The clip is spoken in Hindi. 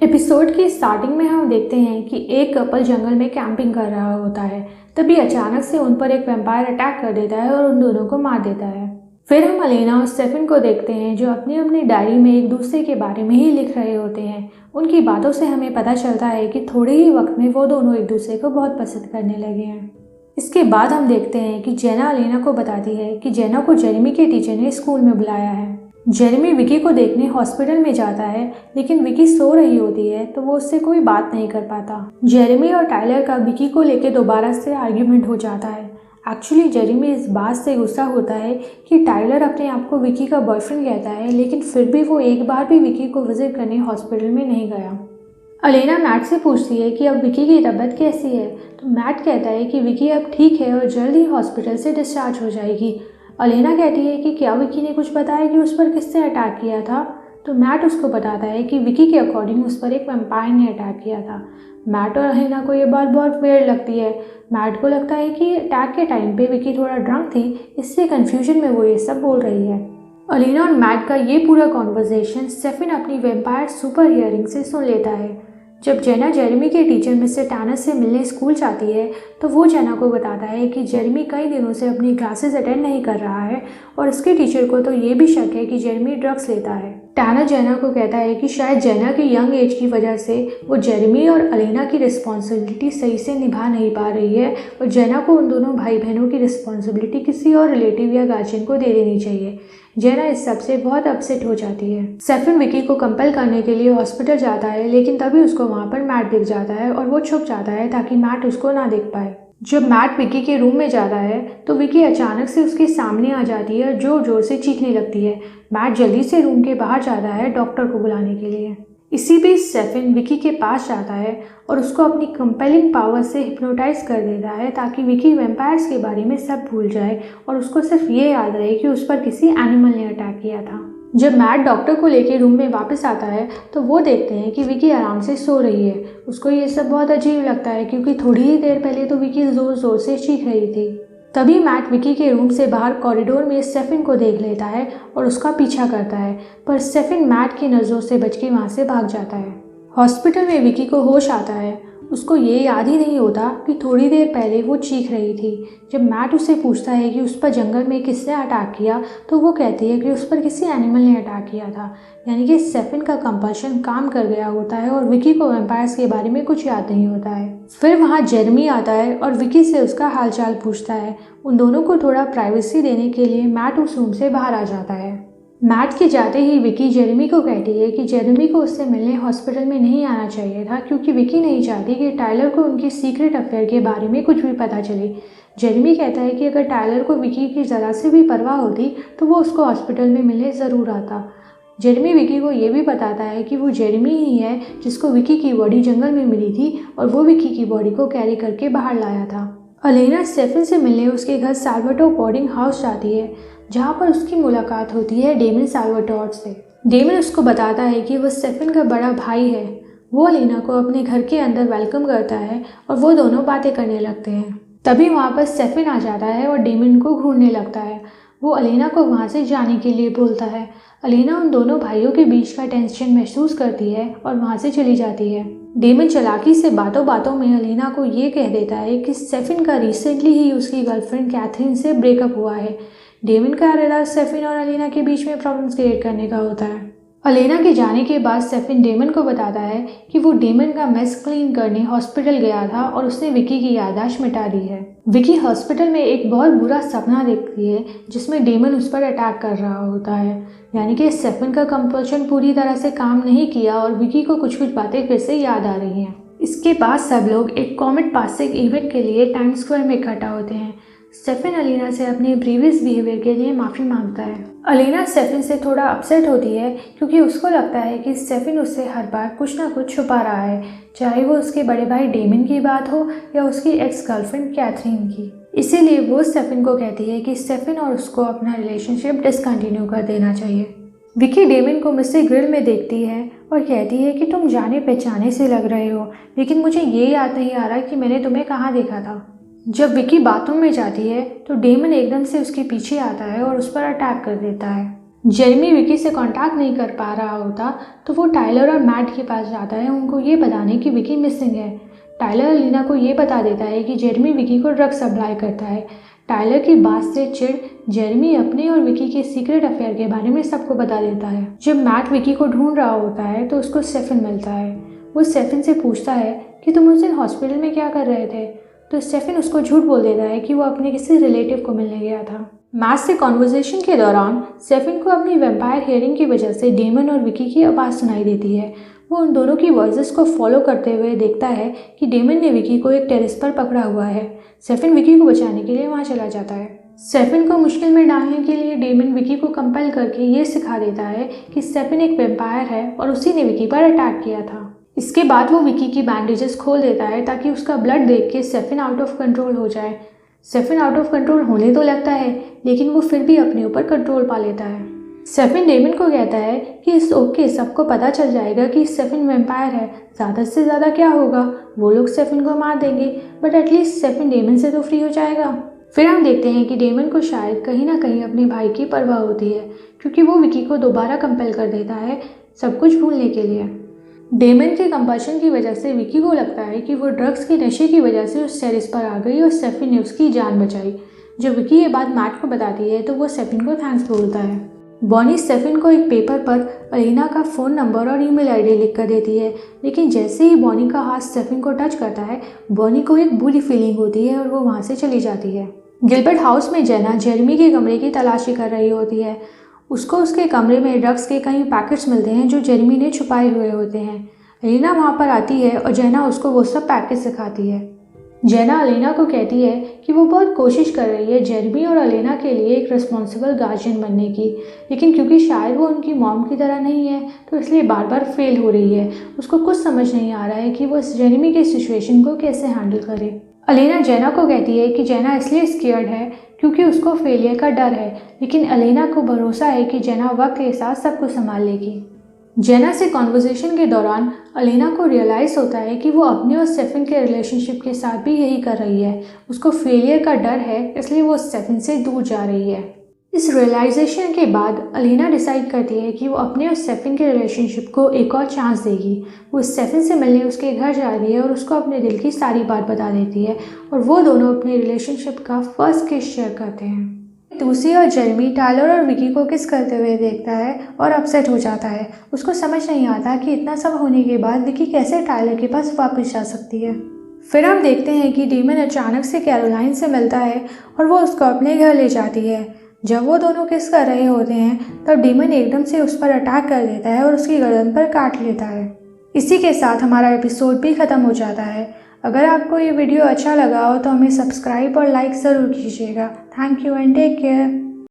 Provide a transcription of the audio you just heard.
एपिसोड की स्टार्टिंग में हम देखते हैं कि एक कपल जंगल में कैंपिंग कर रहा होता है। तभी अचानक से उन पर एक वैम्पायर अटैक कर देता है और उन दोनों को मार देता है। फिर हम अलेना और स्टेफन को देखते हैं जो अपनी अपनी डायरी में एक दूसरे के बारे में ही लिख रहे होते हैं। उनकी बातों से हमें पता चलता है कि थोड़े ही वक्त में वो दोनों एक दूसरे को बहुत पसंद करने लगे हैं। इसके बाद हम देखते हैं कि जेना अलेना को बताती है कि जेना को जेरेमी के टीचर ने स्कूल में बुलाया है। जेरेमी विकी को देखने हॉस्पिटल में जाता है, लेकिन विकी सो रही होती है तो वो उससे कोई बात नहीं कर पाता। जेरेमी और टाइलर का विकी को लेकर दोबारा से आर्ग्यूमेंट हो जाता है। एक्चुअली जेरेमी इस बात से गुस्सा होता है कि टाइलर अपने आप को विकी का बॉयफ्रेंड कहता है, लेकिन फिर भी वो एक बार भी विकी को विजिट करने हॉस्पिटल में नहीं गया। अलेना मैट से पूछती है कि अब विकी की तबीयत कैसी है, तो मैट कहता है कि विकी अब ठीक है और जल्द ही हॉस्पिटल से डिस्चार्ज हो जाएगी। अलेना कहती है कि क्या विकी ने कुछ बताया कि उस पर किसने अटैक किया था, तो मैट उसको बताता है कि विकी के अकॉर्डिंग उस पर एक वैम्पायर ने अटैक किया था। मैट और अलेना को ये बात बहुत वियर्ड लगती है। मैट को लगता है कि अटैक के टाइम पे विकी थोड़ा ड्रंक थी, इससे कन्फ्यूजन में वो ये सब बोल रही है। अलेना और मैट का ये पूरा कॉन्वर्सेशन स्टेफन अपनी वैम्पायर सुपर हियरिंग से सुन लेता है। जब जेना जेरेमी के टीचर मिस्टर टैनर से मिलने स्कूल जाती है तो वो जेना को बताता है कि जेरेमी कई दिनों से अपनी क्लासेस अटेंड नहीं कर रहा है और इसके टीचर को तो ये भी शक है कि जेरेमी ड्रग्स लेता है। टैनर जेना को कहता है कि शायद जेना की यंग एज की वजह से वो जेरेमी और अलेना की रिस्पॉन्सिबिलिटी सही से निभा नहीं पा रही है और जेना को उन दोनों भाई बहनों की रिस्पॉन्सिबिलिटी किसी और रिलेटिव या गार्जियन को दे देनी चाहिए। जेना इस सब से बहुत अपसेट हो जाती है। स्टेफन विकी को कंपेल करने के लिए हॉस्पिटल जाता है, लेकिन तभी उसको वहाँ पर मैट दिख जाता है और वो छुप जाता है ताकि मैट उसको ना देख पाए। जब मैट विकी के रूम में जाता है तो विकी अचानक से उसके सामने आ जाती है और जोर जोर से चीखने लगती है। मैट जल्दी से रूम के बाहर जाता है डॉक्टर को बुलाने के लिए। इसी बीच स्टेफन विकी के पास जाता है और उसको अपनी कंपेलिंग पावर से हिप्नोटाइज कर देता है ताकि विकी वैम्पायर्स के बारे में सब भूल जाए और उसको सिर्फ ये याद रहे कि उस पर किसी एनिमल ने अटैक किया था। जब मैट डॉक्टर को लेकर रूम में वापस आता है तो वो देखते हैं कि विकी आराम से सो रही है। उसको ये सब बहुत अजीब लगता है क्योंकि थोड़ी ही देर पहले तो विकी जोर जोर से चीख रही थी। तभी मैट विकी के रूम से बाहर कॉरिडोर में स्टेफन को देख लेता है और उसका पीछा करता है, पर स्टेफन मैट की नज़रों से बच के वहाँ से भाग जाता है। हॉस्पिटल में विकी को होश आता है। उसको ये याद ही नहीं होता कि थोड़ी देर पहले वो चीख रही थी। जब मैट उससे पूछता है कि उस पर जंगल में किसने अटैक किया तो वो कहती है कि उस पर किसी एनिमल ने अटैक किया था। यानी कि स्टेफन का कंपल्शन काम कर गया होता है और विकी को वैम्पायर्स के बारे में कुछ याद नहीं होता है। फिर वहाँ जेरेमी आता है और विकी से उसका हालचाल पूछता है। उन दोनों को थोड़ा प्राइवेसी देने के लिए मैट उस रूम से बाहर आ जाता है। मैट के जाते ही विकी जेरेमी को कहती है कि जेरेमी को उससे मिलने हॉस्पिटल में नहीं आना चाहिए था क्योंकि विकी नहीं चाहती कि टाइलर को उनकी सीक्रेट अफेयर के बारे में कुछ भी पता चले। जेरेमी कहता है कि अगर टाइलर को विकी की ज़रा से भी परवाह होती तो वो उसको हॉस्पिटल में मिलने ज़रूर आता। जेरेमी विकी को ये भी बताता है कि वो जेरेमी ही है जिसको विकी की बॉडी जंगल में मिली थी और वो विकी की बॉडी को कैरी करके बाहर लाया था। अलेना स्टेफन से मिलने उसके घर साल्वाटोर बोर्डिंग हाउस जाती है, जहाँ पर उसकी मुलाकात होती है डेमन साल्वाटोर से। डेमन उसको बताता है कि वो स्टेफन का बड़ा भाई है। वो अलेना को अपने घर के अंदर वेलकम करता है और वो दोनों बातें करने लगते हैं। तभी वहाँ पर स्टेफन आ जाता है और डेमन को घूरने लगता है। वो अलेना को वहाँ से जाने के लिए बोलता है। अलेना उन दोनों भाइयों के बीच का टेंशन महसूस करती है और वहाँ से चली जाती है। डेमन चालाकी से बातों बातों में अलेना को ये कह देता है कि स्टेफन का रिसेंटली ही उसकी गर्लफ्रेंड कैथरीन से ब्रेकअप हुआ है। डेमन का इरादा स्टेफन और अलेना के बीच में प्रॉब्लम्स क्रिएट करने का होता है। अलेना के जाने के बाद स्टेफन डेमन को बताता है कि वो डेमन का मेस क्लीन करने हॉस्पिटल गया था और उसने विकी की याददाश्त मिटा दी है। विकी हॉस्पिटल में एक बहुत बुरा सपना देखती है जिसमें डेमन उस पर अटैक कर रहा होता है। यानी कि स्टेफन का कंपल्शन पूरी तरह से काम नहीं किया और विकी को कुछ कुछ बातें फिर से याद आ रही हैं। इसके बाद सब लोग एक कॉमेट पासिंग इवेंट के लिए टाइम स्क्वायर में इकट्ठा होते हैं। स्टेफन अलेना से अपने प्रीवियस बिहेवियर के लिए माफ़ी मांगता है। अलेना स्टेफन से थोड़ा अपसेट होती है क्योंकि उसको लगता है कि स्टेफन उससे हर बार कुछ ना कुछ छुपा रहा है, चाहे वो उसके बड़े भाई डेमन की बात हो या उसकी एक्स गर्लफ्रेंड कैथरीन की। इसीलिए वो स्टेफन को कहती है कि स्टेफन और उसको अपना रिलेशनशिप डिसकंटिन्यू कर देना चाहिए। विकी डेमन को मिस्टर ग्रिल में देखती है और कहती है कि तुम जाने पहचाने से लग रहे हो, लेकिन मुझे ये याद नहीं आ रहा कि मैंने तुम्हें कहाँ देखा था। जब विकी बाथरूम में जाती है तो डेमन एकदम से उसके पीछे आता है और उस पर अटैक कर देता है। जेरेमी विकी से कांटेक्ट नहीं कर पा रहा होता तो वो टाइलर और मैट के पास जाता है उनको ये बताने कि विकी मिसिंग है। टाइलर अलीना को ये बता देता है कि जेरेमी विकी को ड्रग सप्लाई करता है। टाइलर की बात से चिढ़ जेरेमी अपने और विकी के सीक्रेट अफेयर के बारे में सबको बता देता है। जब मैट विकी को ढूंढ रहा होता है तो उसको स्टेफन मिलता है। वो स्टेफन से पूछता है कि तुम उस दिन हॉस्पिटल में क्या कर रहे थे, तो स्टेफन उसको झूठ बोल देता है कि वो अपने किसी रिलेटिव को मिलने गया था। मैट से कॉन्वर्सेशन के दौरान स्टेफन को अपनी वैम्पायर हियरिंग की वजह से डेमन और विकी की आवाज़ सुनाई देती है। वो उन दोनों की वॉइसेस को फॉलो करते हुए देखता है कि डेमन ने विकी को एक टेरेस पर पकड़ा हुआ है। स्टेफन विकी को बचाने के लिए वहाँ चला जाता है। स्टेफन को मुश्किल में डालने के लिए डेमन विकी को कंपेल करके ये सिखा देता है कि स्टेफन एक वैम्पायर है और उसी ने विकी पर अटैक किया था। इसके बाद वो विकी की बैंडेजेस खोल देता है ताकि उसका ब्लड देख के स्टेफन आउट ऑफ कंट्रोल हो जाए। स्टेफन आउट ऑफ कंट्रोल होने तो लगता है लेकिन वो फिर भी अपने ऊपर कंट्रोल पा लेता है। स्टेफन डेमन को कहता है कि इस ओके सबको पता चल जाएगा कि स्टेफन वैम्पायर है, ज़्यादा से ज़्यादा क्या होगा, वो लोग स्टेफन को मार देंगे बट एटलीस्ट स्टेफन डेमन से तो फ्री हो जाएगा। फिर हम देखते हैं कि डेमन को शायद कहीं ना कहीं अपने भाई की परवाह होती है क्योंकि वो विकी को दोबारा कंपेल कर देता है सब कुछ भूलने के लिए। डेमन के कंपल्शन की वजह से विकी को लगता है कि वो ड्रग्स के नशे की वजह से उस टेरेस पर आ गई और स्टेफन ने उसकी जान बचाई। जब विकी ये बात मैट को बताती है तो वो स्टेफन को थैंक्स बोलता है। बॉनी स्टेफन को एक पेपर पर अलीना का फ़ोन नंबर और ईमेल आईडी लिख कर देती है, लेकिन जैसे ही बॉनी का हाथ स्टेफन को टच करता है बॉनी को एक बुरी फीलिंग होती है और वो वहाँ से चली जाती है। गिलबर्ट हाउस में जेना जेरेमी के कमरे की तलाशी कर रही होती है। उसको उसके कमरे में ड्रग्स के कई पैकेट्स मिलते हैं जो जेरेमी ने छुपाए हुए होते हैं। अलीना वहाँ पर आती है और जेना उसको वो सब पैकेट्स दिखाती है। जेना अलीना को कहती है कि वो बहुत कोशिश कर रही है जेरेमी और अलीना के लिए एक रिस्पॉन्सिबल गार्जियन बनने की, लेकिन क्योंकि शायद वो उनकी मॉम की तरह नहीं है तो इसलिए बार बार फेल हो रही है। उसको कुछ समझ नहीं आ रहा है कि वो इस जेरेमी के सिचुएशन को कैसे हैंडल करे। अलीना जेना को कहती है कि जेना इसलिए स्केयर्ड है क्योंकि उसको फेलियर का डर है, लेकिन अलीना को भरोसा है कि जेना वक्त के साथ सब कुछ संभाल लेगी। जेना से कॉन्वर्सेशन के दौरान अलीना को रियलाइज़ होता है कि वो अपने और स्टेफन के रिलेशनशिप के साथ भी यही कर रही है। उसको फेलियर का डर है इसलिए वो स्टेफन से दूर जा रही है। इस रियलाइजेशन के बाद अलीना डिसाइड करती है कि वो अपने और स्टेफन के रिलेशनशिप को एक और चांस देगी। वो स्टेफन से मिलने उसके घर जा रही है और उसको अपने दिल की सारी बात बता देती है और वो दोनों अपने रिलेशनशिप का फर्स्ट किस शेयर करते हैं। दूसरी ओर जेरेमी टाइलर और विकी को किस करते हुए देखता है और अपसेट हो जाता है। उसको समझ नहीं आता कि इतना सब होने के बाद विकी कैसे टाइलर के पास वापस जा सकती है। फिर हम देखते हैं कि डेमन अचानक से कैरोलाइन से मिलता है और वो उसको अपने घर ले जाती है। जब वो दोनों किस कर रहे होते हैं तब डेमन एकदम से उस पर अटैक कर देता है और उसकी गर्दन पर काट लेता है। इसी के साथ हमारा एपिसोड भी ख़त्म हो जाता है। अगर आपको ये वीडियो अच्छा लगा हो तो हमें सब्सक्राइब और लाइक ज़रूर कीजिएगा। Thank you and take care.